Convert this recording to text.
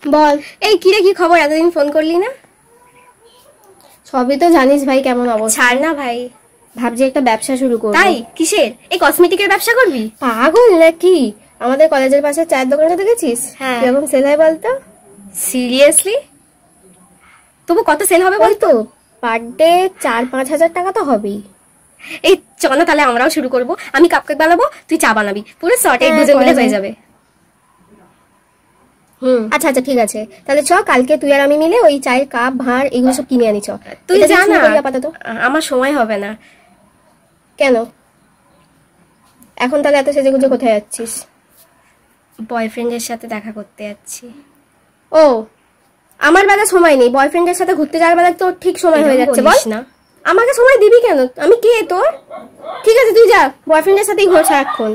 বল। এই কিরে, কি খবর? এতদিন ফোন করলি না। সবই তো জানিস ভাই কেমন অবস্থা। ছাড় না ভাই, ভাবছি একটা ব্যবসা শুরু করব। তাই? কিসের? এই কসমেটিকের ব্যবসা করবি? পাগল নাকি? আমাদের কলেজের পাশে চায়ের দোকানটা দেখেছিস? হ্যাঁ। কিরকম সেল হয় বলতো? সিরিয়াসলি? তবু কত সেল হবে বলতো? পার ডে 4-5 হাজার টাকা তো হবেই। এই চল না তাহলে আমরাও শুরু করব। আমি কাপকেক বানাবো, তুই চা বানাবি, পুরো সর্টেড, দুজন মিলে হয়ে যাবে। আচ্ছা আচ্ছা ঠিক আছে, তাহলে চ কালকে তুই আর আমি মিলে ওই চায়ের কাপ ভাঁড় এগুলো সব কিনে আনি। চ তুই জানা আপাতত আমার সময় হবে না। কেন? এখন তাহলে এত সেজেগুজে কোথায় যাচ্ছিস? বয়ফ্রেন্ডের সাথে দেখা করতে যাচ্ছি। ও, আমার বেলা সময় নেই। বয়ফ্রেন্ডের সাথে ঘুরতে যাওয়ার বেলা তো ঠিক সময় হয়ে যাচ্ছে। বল না, আমাকে সময় দিবি কেন? আমি কে তোর? ঠিক আছে তুই যা, বয়ফ্রেন্ডের সাথেই ঘোর সারাক্ষণ।